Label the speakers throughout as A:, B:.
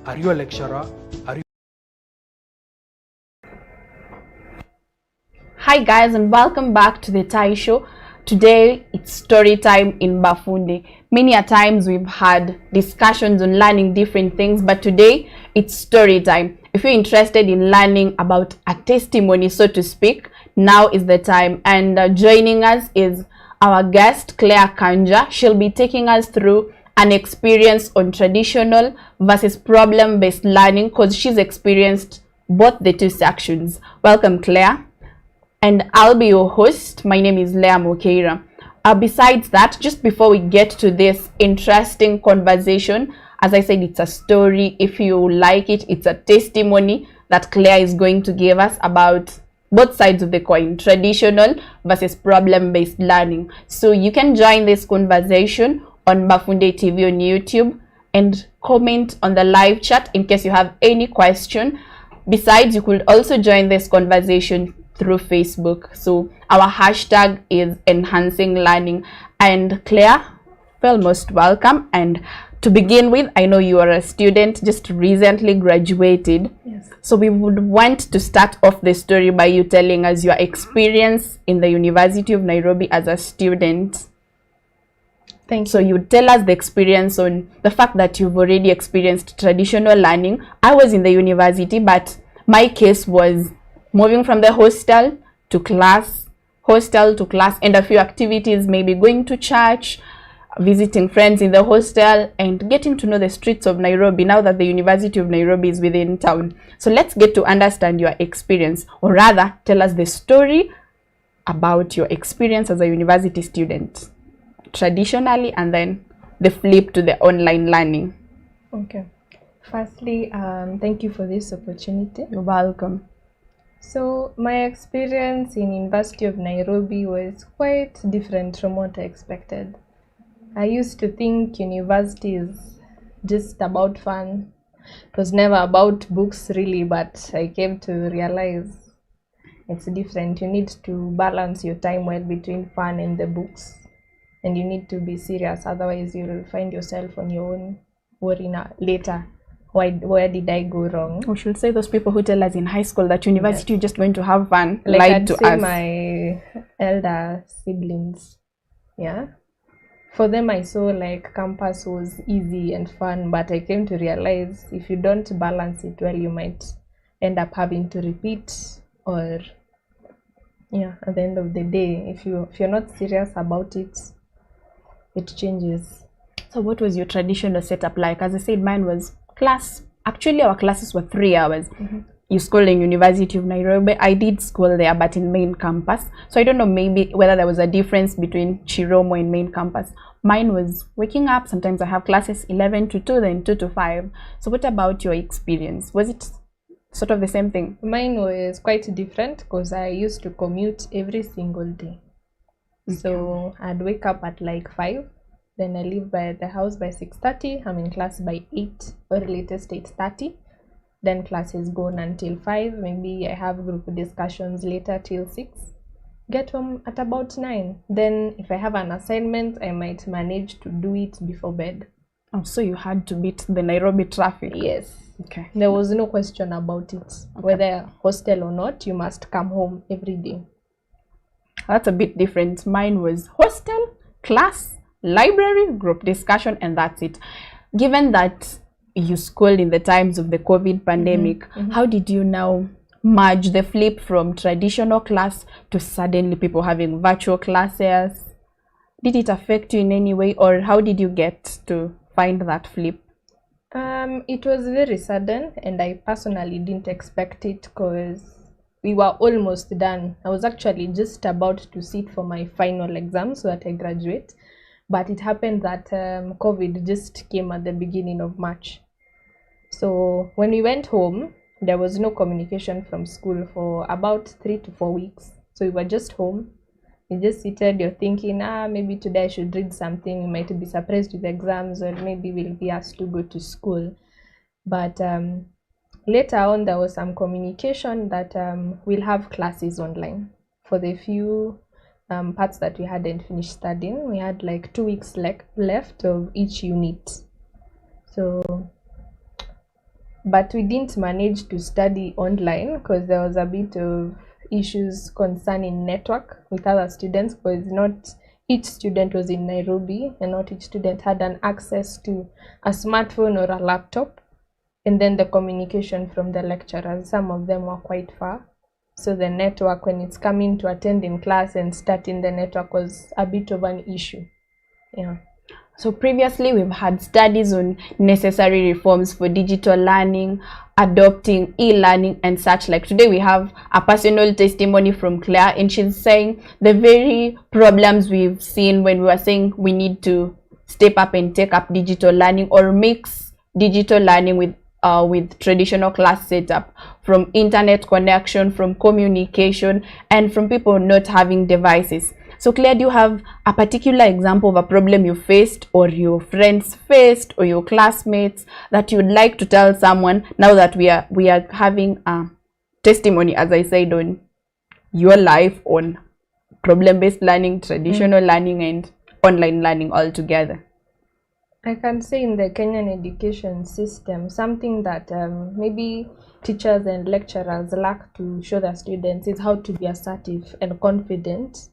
A: Are you a lecturer? Are you
B: Hi guys, and welcome back to the Tai Show. Today it's story time in Bafunde. Many a times we've had discussions on learning different things, but today it's story time. If you're interested in learning about a testimony, so to speak, now is the time. And joining us is our guest Claire Kanja. She'll be taking us through an experience on traditional versus problem-based learning because she's experienced both the two sections. Welcome, Claire. And I'll be your host. My name is Leah Mokeira. Besides that, just before we get to this interesting conversation, as I said, it's a story. If you like it, it's a testimony that Claire is going to give us about both sides of the coin, traditional versus problem-based learning. So you can join this conversation on Bafunde TV on YouTube and comment on the live chat in case you have any question. Besides, you could also join this conversation through Facebook. So our hashtag is enhancing learning. And Claire, well, most welcome. And to begin with, I know you are a student, just recently graduated.
C: Yes.
B: So we would want to start off the story by you telling us your experience in the University of Nairobi as a student.
C: Thank you.
B: So you tell us the experience on the fact that you've already experienced traditional learning. I was in the university, but my case was moving from the hostel to class, and a few activities, maybe going to church, visiting friends in the hostel, and getting to know the streets of Nairobi now that the University of Nairobi is within town. So let's get to understand your experience, or rather, tell us the story about your experience as a university student, traditionally, and then the flip to the online learning.
C: Okay. Firstly, thank you for this opportunity.
B: You're welcome.
C: So my experience in University of Nairobi was quite different from what I expected. I used to think university is just about fun. It was never about books really, but I came to realize it's different. You need to balance your time well between fun and the books, and you need to be serious, otherwise you'll find yourself on your own worrying later. Where did I go wrong?
B: We should say those people who tell us in high school that university, yes, just going to have fun,
C: like
B: lied
C: I'd
B: to
C: say
B: us.
C: My elder siblings, yeah, for them I saw like campus was easy and fun, but I came to realize if you don't balance it well, you might end up having to repeat, or yeah, at the end of the day, if you're not serious about it, it changes.
B: So what was your traditional setup like? As I said, mine was class. Actually, our classes were 3 hours. You schooled in University of Nairobi. I did school there, but in main campus. So I don't know maybe whether there was a difference between Chiromo and main campus. Mine was waking up. Sometimes I have classes 11 to 2, then 2 to 5. So what about your experience? Was it sort of the same thing?
C: Mine was quite different because I used to commute every single day. Okay. So I'd wake up at like 5. Then I leave by the house by 6:30. I'm in class by 8 or latest 8:30. Then class is gone until 5. Maybe I have group discussions later till 6. Get home at about 9. Then if I have an assignment, I might manage to do it before bed.
B: Oh, so you had to beat the Nairobi traffic?
C: Yes.
B: Okay.
C: There was no question about it. Okay. Whether hostel or not, you must come home every day.
B: That's a bit different. Mine was hostel, class, library, group discussion, and that's it. Given that you schooled in the times of the COVID pandemic, how did you now merge the flip from traditional class to suddenly people having virtual classes? Did it affect you in any way, or how did you get to find that flip?
C: It was very sudden, and I personally didn't expect it because we were almost done. I was actually just about to sit for my final exam so that I graduate. But it happened that COVID just came at the beginning of March. So when we went home, there was no communication from school for about 3 to 4 weeks. So we were just home. You just seated, you're thinking, maybe today I should read something. You might be surprised with exams, or maybe we'll be asked to go to school. But later on, there was some communication that we'll have classes online for the few parts that we hadn't finished studying. We had like 2 weeks left of each unit. So but we didn't manage to study online because there was a bit of issues concerning network with other students, because not each student was in Nairobi and not each student had an access to a smartphone or a laptop. And then the communication from the lecturers, some of them were quite far. So the network, when it's coming to attend in class and starting the network, was a bit of an issue. Yeah.
B: So previously we've had studies on necessary reforms for digital learning, adopting e-learning and such. Like today we have a personal testimony from Claire, and she's saying the very problems we've seen when we were saying we need to step up and take up digital learning or mix digital learning with traditional class setup, from internet connection, from communication, and from people not having devices. So Claire, do you have a particular example of a problem you faced, or your friends faced, or your classmates, that you would like to tell someone now that we are having a testimony, as I said, on your life on problem-based learning, traditional learning, and online learning all together?
C: I can say in the Kenyan education system, something that maybe teachers and lecturers lack to show their students is how to be assertive and confident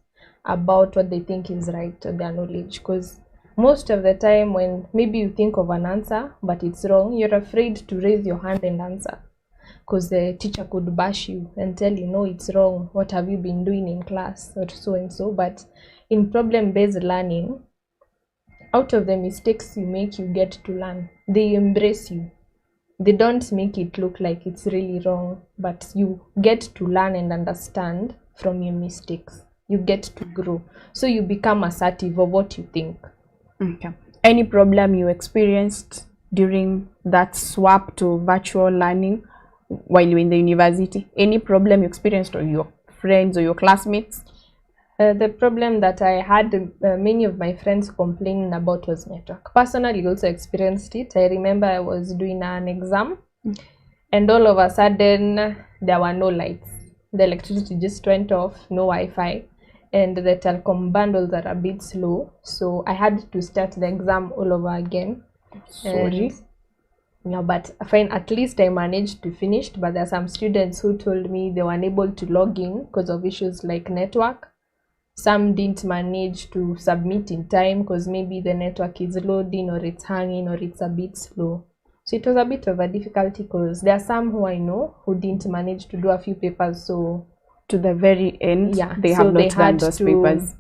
C: about what they think is right or their knowledge. Because most of the time when maybe you think of an answer but it's wrong, you're afraid to raise your hand and answer, because the teacher could bash you and tell you, no, it's wrong, what have you been doing in class, or so and so. But in problem-based learning, out of the mistakes you make, you get to learn. They embrace you. They don't make it look like it's really wrong, but you get to learn and understand from your mistakes. You get to grow. So you become assertive of what you think.
B: Okay. Any problem you experienced during that swap to virtual learning while you're in the university? Any problem you experienced, or your friends or your classmates?
C: The problem that I had, many of my friends complaining about, was network. Personally, also experienced it. I remember I was doing an exam, and all of a sudden there were no lights. The electricity just went off, no Wi-Fi, and the telecom bundles are a bit slow. So I had to start the exam all over again.
B: Sorry.
C: Yeah, but fine, at least I managed to finish. But there are some students who told me they were unable to log in because of issues like network. Some didn't manage to submit in time because maybe the network is loading, or it's hanging, or it's a bit slow. So it was a bit of a difficulty, because there are some who I know who didn't manage to do a few papers. So
B: to the very end,
C: yeah,
B: they have not done those papers.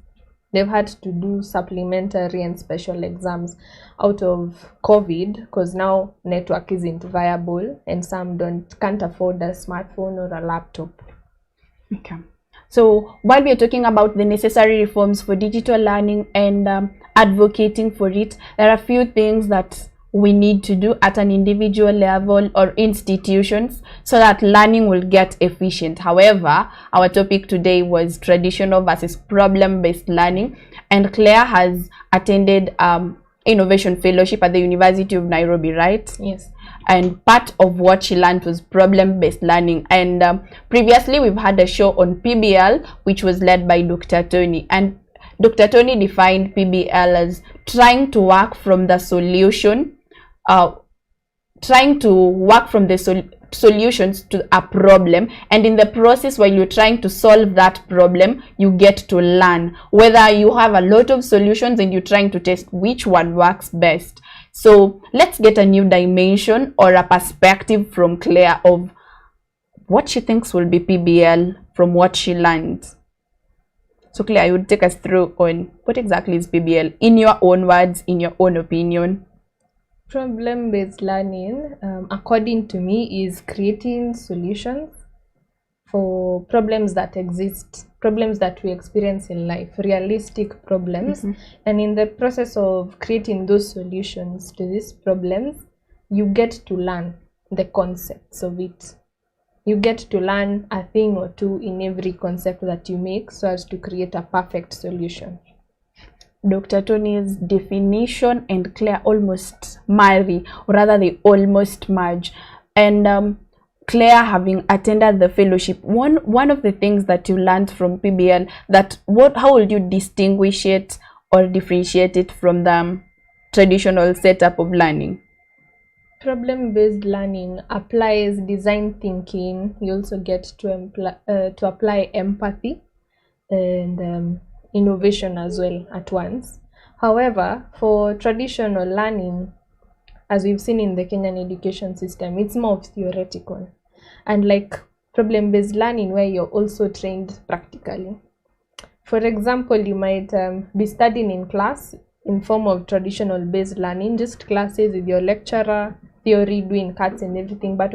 C: They've had to do supplementary and special exams out of COVID, because now network isn't viable and some can't afford a smartphone or a laptop.
B: Okay. So while we are talking about the necessary reforms for digital learning and advocating for it, there are a few things that we need to do at an individual level or institutions so that learning will get efficient. However, our topic today was traditional versus problem-based learning, and Claire has attended innovation fellowship at the University of Nairobi, right?
C: Yes.
B: And part of what she learned was problem-based learning. And previously we've had a show on PBL, which was led by Dr. Tony, and Dr. Tony defined PBL as trying to work from the solution, solutions to a problem, and in the process, while you're trying to solve that problem, you get to learn. Whether you have a lot of solutions and you're trying to test which one works best. So let's get a new dimension or a perspective from Claire of what she thinks will be PBL from what she learned. So Claire, you would take us through on what exactly is PBL in your own words, in your own opinion.
C: Problem-based learning, according to me, is creating solutions for problems that exist, problems that we experience in life, realistic problems. And in the process of creating those solutions to these problems, you get to learn the concepts of it. You get to learn a thing or two in every concept that you make so as to create a perfect solution.
B: Dr. Tony's definition and Claire almost marry, or rather they almost merge. And Claire, having attended the fellowship, one of the things that you learned from PBL, how would you distinguish it or differentiate it from the traditional setup of learning?
C: Problem-based learning applies design thinking. You also get to apply empathy and innovation as well at once. However, for traditional learning, as we've seen in the Kenyan education system, it's more of theoretical. And like problem-based learning, where you're also trained practically. For example, you might be studying in class in form of traditional based learning, just classes with your lecturer, theory, doing cuts and everything. But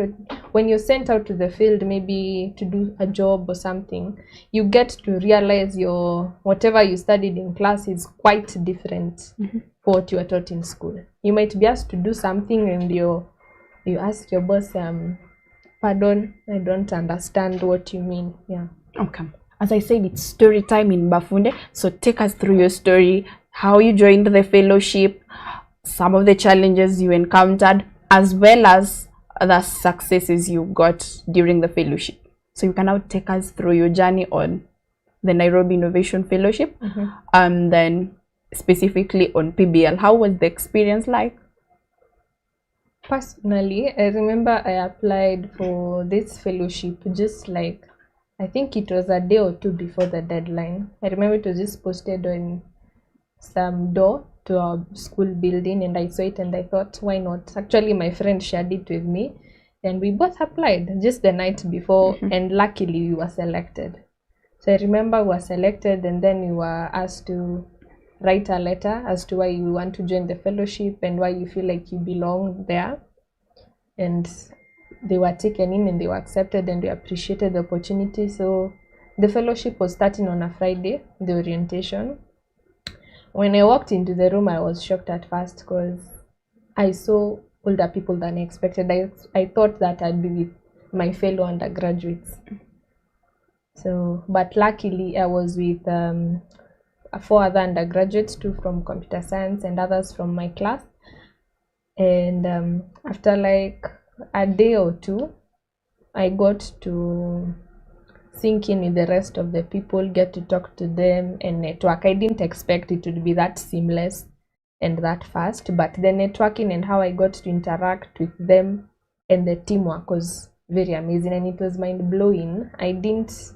C: when you're sent out to the field, maybe to do a job or something, you get to realize your whatever you studied in class is quite different for what you were taught in school. You might be asked to do something and you ask your boss, pardon, I don't understand what you mean. Yeah.
B: Okay. As I said, it's story time in Bafunde. So take us through your story, how you joined the fellowship, some of the challenges you encountered, as well as the successes you got during the fellowship. So you can now take us through your journey on the Nairobi Innovation Fellowship, and then specifically on PBL. How was the experience like?
C: Personally, I remember I applied for this fellowship just like, I think it was a day or two before the deadline. I remember it was just posted on some door to our school building, and I saw it and I thought, why not? Actually, my friend shared it with me and we both applied just the night before, and luckily we were selected. So I remember we were selected, and then we were asked to write a letter as to why you want to join the fellowship and why you feel like you belong there. And they were taken in and they were accepted, and we appreciated the opportunity. So the fellowship was starting on a Friday, the orientation. When I walked into the room, I was shocked at first because I saw older people than I expected. I thought that I'd be with my fellow undergraduates. So, but luckily I was with 4 other undergraduates, 2 from computer science and others from my class. And after like a day or two, I got to sink in with the rest of the people, get to talk to them and network. I didn't expect it to be that seamless and that fast, but the networking and how I got to interact with them and the teamwork was very amazing, and it was mind-blowing. I didn't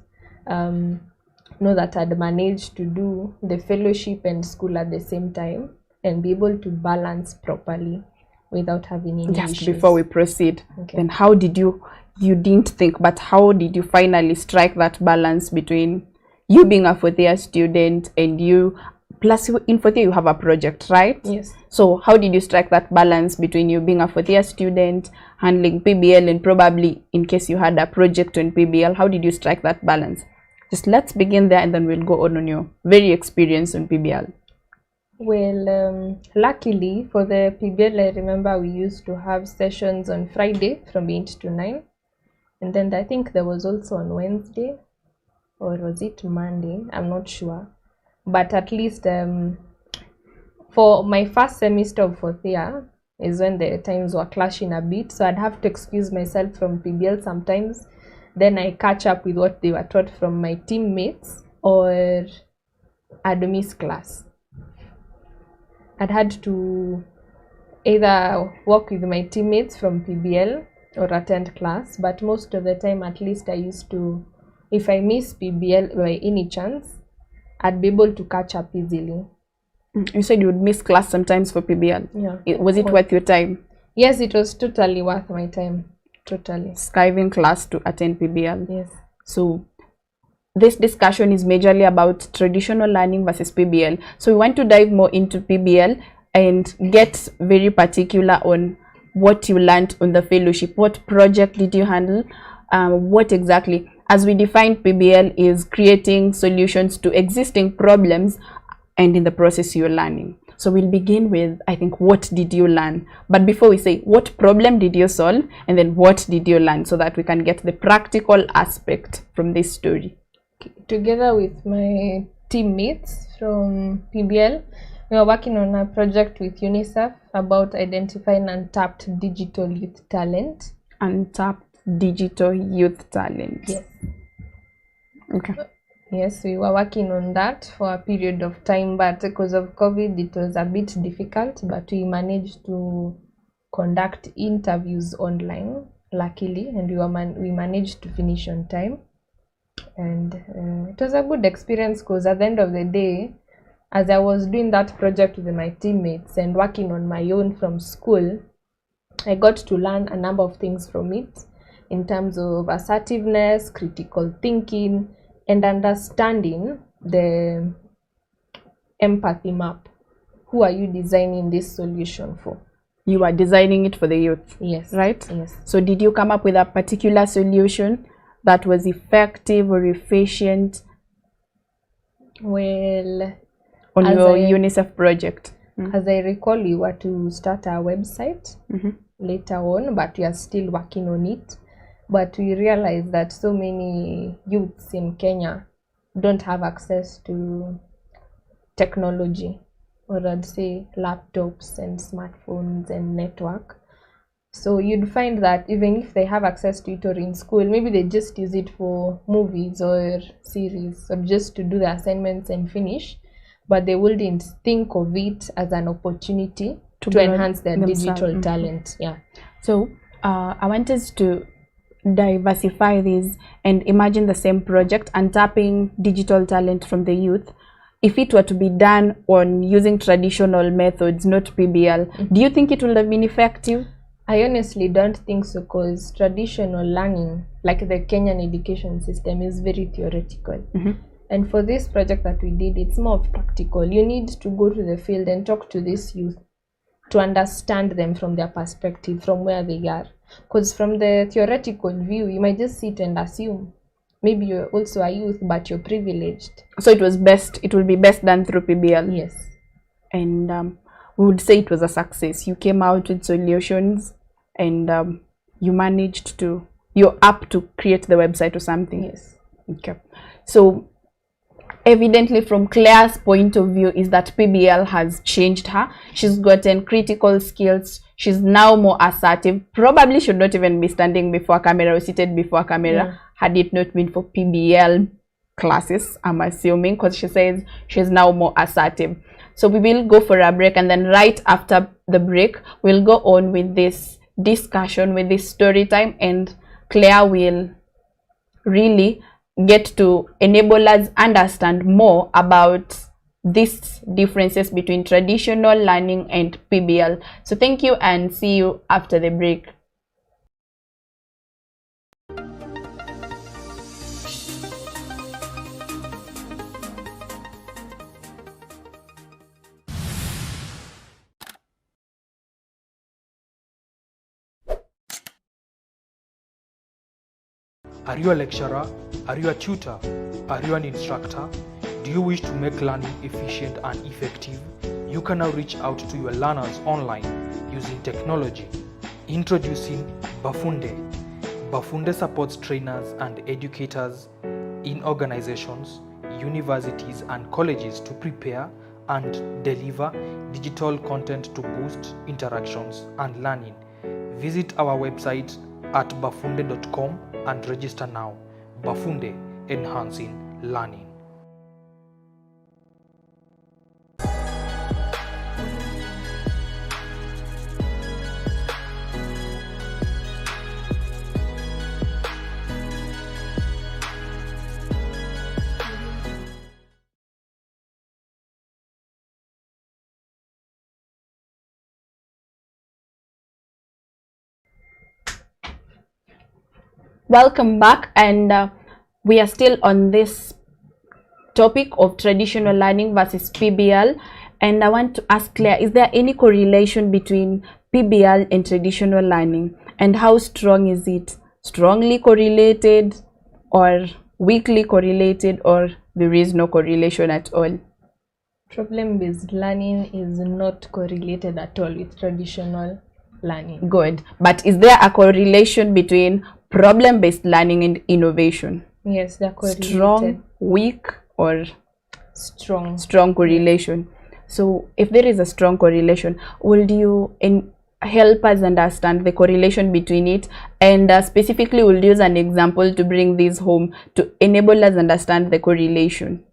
C: know that I'd managed to do the fellowship and school at the same time and be able to balance properly without having any
B: Just
C: issues.
B: before we proceed, then how did you didn't think, but how did you finally strike that balance between you being a 4th-year student and you, plus in 4th year you have a project, right?
C: Yes.
B: So how did you strike that balance between you being a 4th-year student, handling PBL, and probably in case you had a project on PBL, how did you strike that balance? Just let's begin there and then we'll go on your very experience on PBL.
C: Well, luckily for the PBL, I remember we used to have sessions on Friday from 8 to 9. And then I think there was also on Wednesday, or was it Monday? I'm not sure. But at least for my first semester of 4th year is when the times were clashing a bit. So I'd have to excuse myself from PBL sometimes. Then I catch up with what they were taught from my teammates, or I'd miss class. I'd had to either work with my teammates from PBL or attend class, but most of the time, at least I used to, if I miss PBL by any chance, I'd be able to catch up easily.
B: You said you would miss class sometimes for PBL.
C: Yeah.
B: Was it worth your time?
C: Yes, it was totally worth my time. Totally.
B: Skiving class to attend PBL.
C: Yes.
B: So this discussion is majorly about traditional learning versus PBL. So we want to dive more into PBL and get very particular on what you learned on the fellowship. What project did you handle? What exactly? As we defined, PBL is creating solutions to existing problems, and in the process you're learning. So we'll begin with, I think, what did you learn? But before we say, what problem did you solve? And then what did you learn, so that we can get the practical aspect from this story.
C: Together with my teammates from PBL, we are working on a project with UNICEF about identifying untapped digital youth talent.
B: Untapped digital youth talent.
C: Yes.
B: Okay.
C: Yes, we were working on that for a period of time, but because of COVID, it was a bit difficult, but we managed to conduct interviews online, luckily, and we managed to finish on time. And it was a good experience because at the end of the day, as I was doing that project with my teammates and working on my own from school, I got to learn a number of things from it in terms of assertiveness, critical thinking, and understanding the empathy map. Who are you designing this solution for?
B: You are designing it for the youth.
C: Yes.
B: Right?
C: Yes.
B: So did you come up with a particular solution that was effective or efficient
C: Well,
B: on
C: as
B: your
C: I-
B: UNICEF project?
C: as I recall, we were to start our website
B: Mm-hmm.
C: later on, but we are still working on it. But we realized that so many youths in Kenya don't have access to technology, or I'd say laptops and smartphones and network. So you'd find that even if they have access to it or in school, maybe they just use it for movies or series or just to do the assignments and finish, but they wouldn't think of it as an opportunity to
B: grow
C: enhance their
B: themselves.
C: digital
B: Mhm.
C: talent. Yeah.
B: So I wanted to diversify these and imagine the same project and tapping digital talent from the youth. If it were to be done on using traditional methods, not PBL, do you think it would have been effective?
C: I honestly don't think so, because traditional learning, like the Kenyan education system, is very theoretical. And for this project that we did, it's more of practical. You need to go to the field and talk to these youth to understand them from their perspective, from where they are. Because from the theoretical view, you might just sit and assume maybe you're also a youth, but you're privileged.
B: So it will be best done through PBL.
C: Yes.
B: And we would say it was a success. You came out with solutions and you're up to create the website or something.
C: Yes.
B: Okay. So evidently from Claire's point of view is that PBL has changed her. She's gotten critical skills. She's now more assertive. Probably should not even be standing before camera or seated before camera had it not been for PBL classes, I'm assuming, because she says she's now more assertive. So we will go for a break, and then right after the break, we'll go on with this discussion, with this story time, and Claire will really get to enable us understand more about these differences between traditional learning and PBL. So thank you and see you after the break.
A: Are you a lecturer? Are you a tutor? Are you an instructor? Do you wish to make learning efficient and effective? You can now reach out to your learners online using technology. Introducing Bafunde. Bafunde supports trainers and educators in organizations, universities and colleges to prepare and deliver digital content to boost interactions and learning. Visit our website at bafunde.com and register now. Bafunde, enhancing learning.
B: Welcome back, and we are still on this topic of traditional learning versus PBL, and I want to ask Claire, is there any correlation between PBL and traditional learning, and how strong is it? Strongly correlated or weakly correlated, or there is no correlation at all?
C: Problem-based learning is not correlated at all with traditional learning.
B: Good. But is there a correlation between problem-based learning and innovation?
C: Yes, they're correlated.
B: Strong, weak, or
C: Strong.
B: strong correlation? So if there is a strong correlation, would you help us understand the correlation between it, and specifically we'll use an example to bring this home to enable us understand the correlation?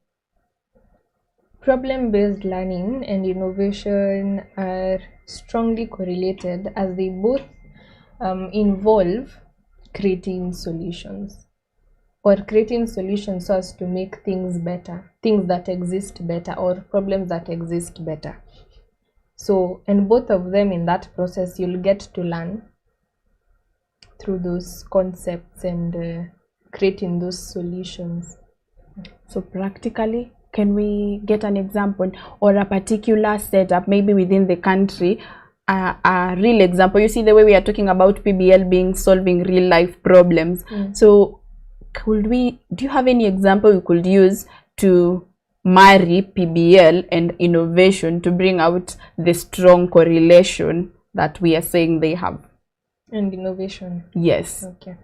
C: Problem-based learning and innovation are strongly correlated as they both involve creating solutions so as to make things better, things that exist better, or problems that exist better. So, and both of them, in that process, you'll get to learn through those concepts and creating those solutions.
B: So practically, can we get an example or a particular setup, maybe within the country, a real example? You see, the way we are talking about PBL being solving real life problems. So do you have any example we could use to marry PBL and innovation to bring out the strong correlation that we are saying they have?
C: And innovation.
B: Yes.
C: Okay.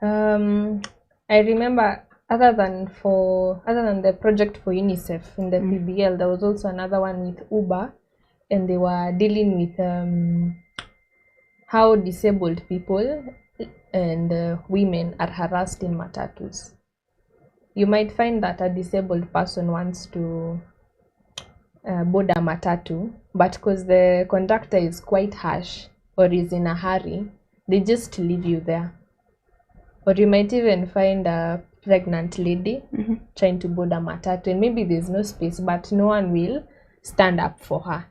C: I remember other than the project for UNICEF in the PBL, there was also another one with Uber, and they were dealing with how disabled people and women are harassed in matatus. You might find that a disabled person wants to board a matatu, but because the conductor is quite harsh or is in a hurry, they just leave you there. Or you might even find a pregnant lady trying to board a matatu, and maybe there's no space, but no one will stand up for her,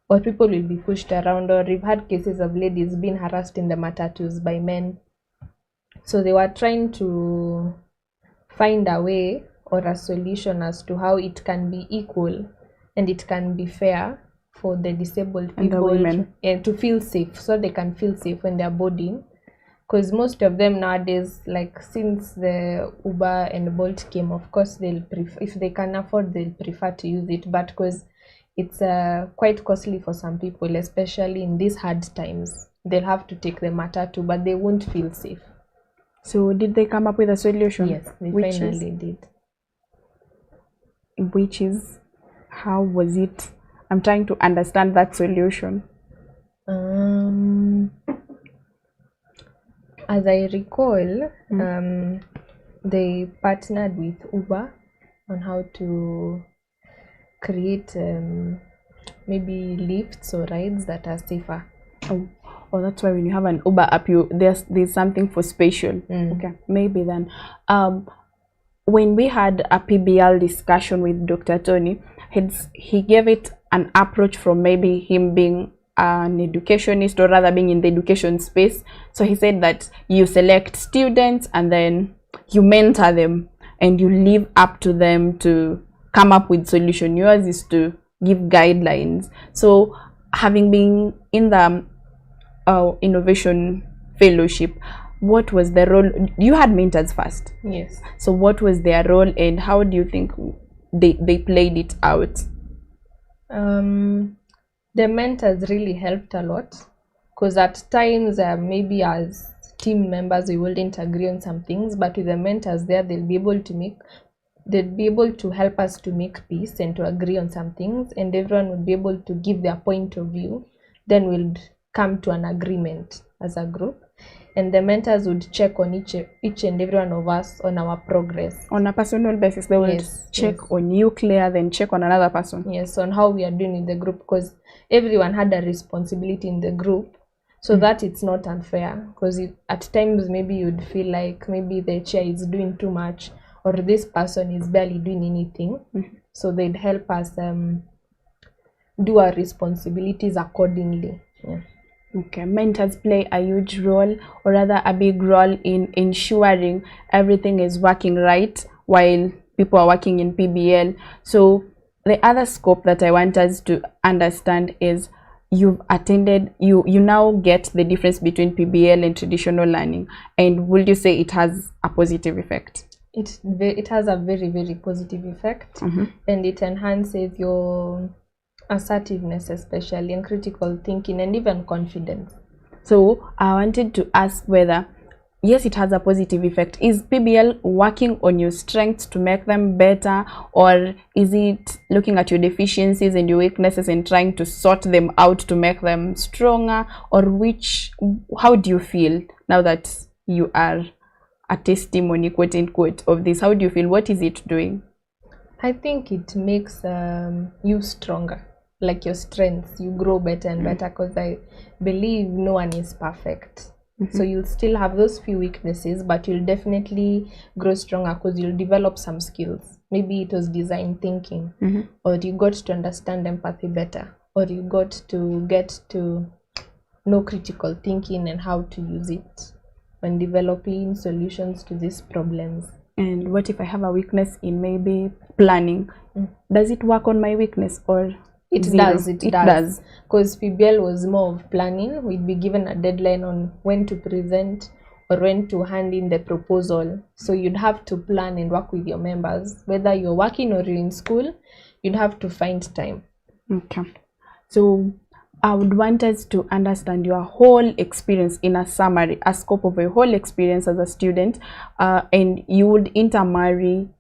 C: or people will be pushed around. Or we've had cases of ladies being harassed in the matatus by men. So they were trying to find a way or a solution as to how it can be equal and it can be fair for the disabled people and the women to feel safe, so they can feel safe when they're boarding. Because most of them nowadays, like since the Uber and Bolt came, of course they'll prefer, if they can afford, they'll prefer to use it, but because it's quite costly for some people, especially in these hard times, they'll have to take the matatu, but they won't feel safe.
B: So did they come up with a solution?
C: Yes, they finally did.
B: Which is, how was it? I'm trying to understand that solution.
C: As I recall, they partnered with Uber on how to create maybe lifts or rides that are safer.
B: Oh, that's why when you have an Uber app, there's something for spatial. Okay, maybe then. When we had a PBL discussion with Dr. Tony, he gave it an approach from maybe him being an educationist, or rather being in the education space. So he said that you select students and then you mentor them and you leave up to them to come up with solution. Yours is to give guidelines. So having been in the innovation fellowship, what was the role? You had mentors first.
C: Yes.
B: So what was their role and how do you think they played it out?
C: The mentors really helped a lot, because at times maybe as team members we wouldn't agree on some things, but with the mentors there, they'll be able to help us to make peace and to agree on some things, and everyone would be able to give their point of view. Then we'll come to an agreement as a group, and the mentors would check on each and every one of us on our progress. On a personal basis, they will check on you, Claire, then check on another person. Yes, on how we are doing in the group, because everyone had a responsibility in the group, so that it's not unfair. Because at times maybe you'd feel like maybe the chair is doing too much, or this person is barely doing anything. So they'd help us do our responsibilities accordingly. Yeah. Okay, mentors play a huge role, or rather a big role, in ensuring everything is working right while people are working in PBL. So the other scope that I want us to understand is you now get the difference between PBL and traditional learning, and would you say it has a positive effect? It has a very, very positive effect, and it enhances your assertiveness, especially in critical thinking and even confidence. So I wanted to ask whether, yes, it has a positive effect. Is PBL working on your strengths to make them better, or is it looking at your deficiencies and your weaknesses and trying to sort them out to make them stronger? Or how do you feel now that you are a testimony, quote unquote, of this? How do you feel? What is it doing? I think it makes you stronger, like your strengths. You grow better and better because I believe no one is perfect. So you'll still have those few weaknesses, but you'll definitely grow stronger because you'll develop some skills. Maybe it was design thinking, or you got to understand empathy better, or you got to get to know critical thinking and how to use it when developing solutions to these problems.
B: And what if I have a weakness in maybe planning? Does it work on my weakness or
C: It
B: zero?
C: does. It does. Because PBL was more of planning. We'd be given a deadline on when to present or when to hand in the proposal. So you'd have to plan and work with your members. Whether you're working or you're in school, you'd have to find time.
B: Okay. So I would want us to understand your whole experience in a summary, a scope of your whole experience as a student, and you would intermarry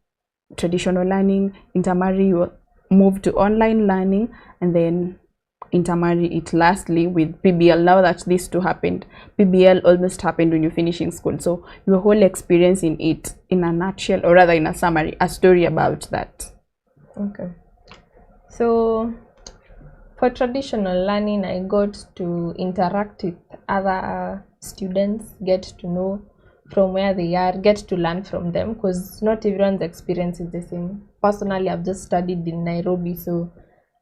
B: traditional learning, intermarry your move to online learning, and then intermarry it lastly with PBL. Now that these two happened, PBL almost happened when you're finishing school. So your whole experience in it, in a nutshell, or rather in a summary, a story about that.
C: Okay. So for traditional learning, I got to interact with other students, get to know from where they are, get to learn from them, because not everyone's experience is the same. Personally, I've just studied in Nairobi, so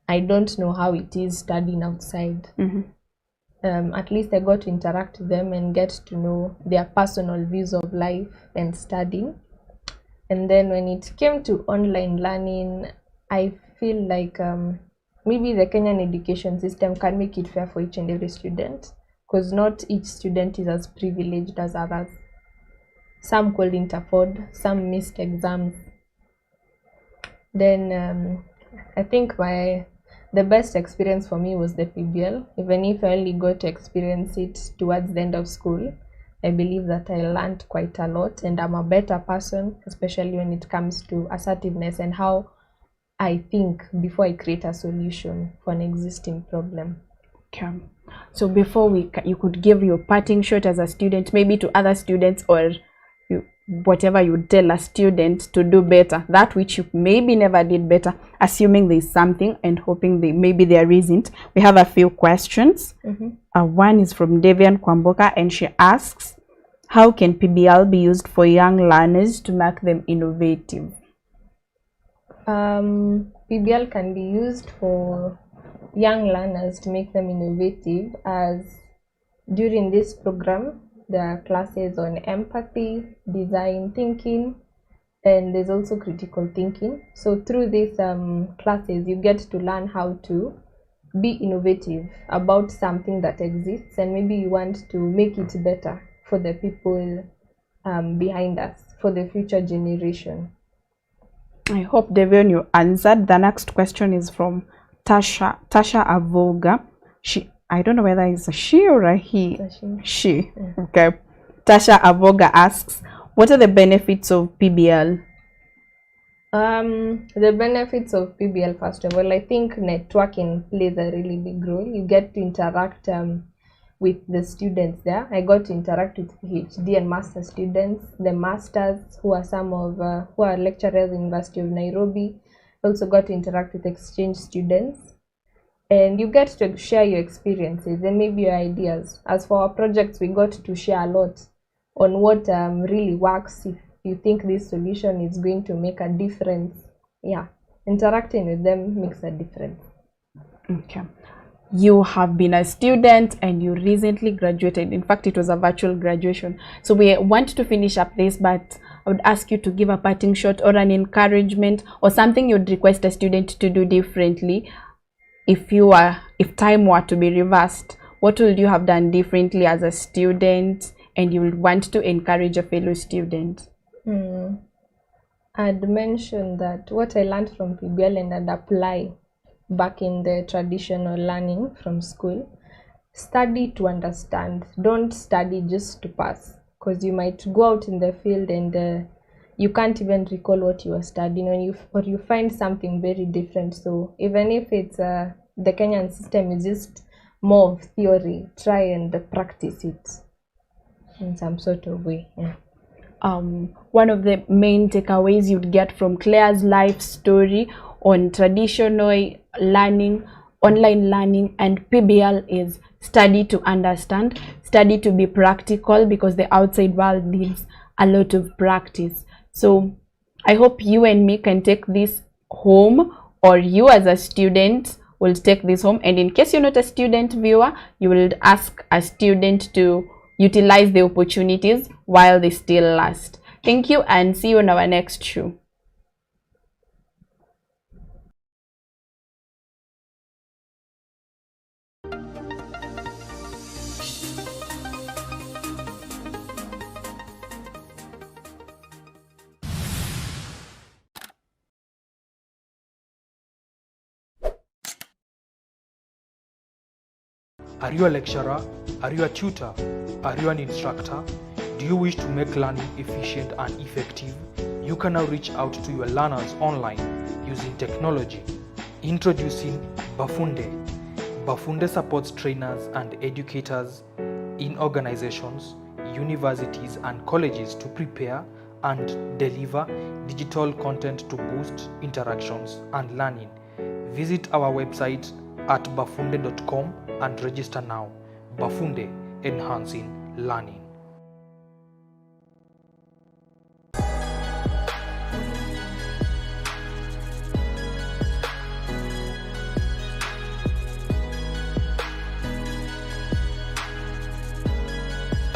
C: I don't know how it is studying outside. At least I got to interact with them and get to know their personal views of life and studying. And then when it came to online learning, I feel like maybe the Kenyan education system can make it fair for each and every student, because not each student is as privileged as others. Some couldn't afford, some missed exams. Then I think the best experience for me was the PBL. Even if I only got to experience it towards the end of school, I believe that I learned quite a lot, and I'm a better person, especially when it comes to assertiveness and how I think before I create a solution for an existing problem.
B: Okay. So before you could give your parting shot as a student, maybe to other students, or whatever you tell a student to do better, that which you maybe never did better, assuming there's something and hoping maybe there isn't. We have a few questions. One is from Devian Kwamboka, and she asks, how can PBL be used for young learners to make them innovative?
C: PBL can be used for young learners to make them innovative, as during this program there are classes on empathy, design thinking, and there's also critical thinking. So through these classes you get to learn how to be innovative about something that exists, and maybe you want to make it better for the people behind us, for the future generation.
B: I hope, Devion, you answered. The next question is from Tasha Avoga. I don't know whether it's a she or a he. She. Yeah. Okay. Tasha Avoga asks, what are the benefits of PBL?
C: The benefits of PBL, first of all, I think networking plays a really big role. You get to interact with the students there. I got to interact with PhD and master students, the masters who are who are lecturers in University of Nairobi. Also got to interact with exchange students, and you get to share your experiences and maybe your ideas. As for our projects, we got to share a lot on what really works. If you think this solution is going to make a difference, yeah, interacting with them makes a difference.
B: Okay. You have been a student and you recently graduated. In fact, it was a virtual graduation. So we want to finish up this, but I would ask you to give a parting shot or an encouragement or something you'd request a student to do differently. If time were to be reversed, what would you have done differently as a student, and you would want to encourage a fellow student?
C: I'd mention that what I learned from PBL and I'd apply back in the traditional learning from school. Study to understand. Don't study just to pass, because you might go out in the field and you can't even recall what you are studying, or you find something very different. So even if it's the Kenyan system is just more of theory, try and practice it in some sort of way. Yeah.
B: one of the main takeaways you'd get from Claire's life story on traditional learning, online learning, and PBL is study to understand, study to be practical, because the outside world needs a lot of practice. So I hope you and me can take this home, or you as a student will take this home. And in case you're not a student viewer, you will ask a student to utilize the opportunities while they still last. Thank you, and see you on our next show.
A: Are you a lecturer? Are you a tutor? Are you an instructor? Do you wish to make learning efficient and effective? You can now reach out to your learners online using technology. Introducing Bafunde. Bafunde supports trainers and educators in organizations, universities, and colleges to prepare and deliver digital content to boost interactions and learning. Visit our website at bafunde.com and register now. Bafunde, enhancing learning.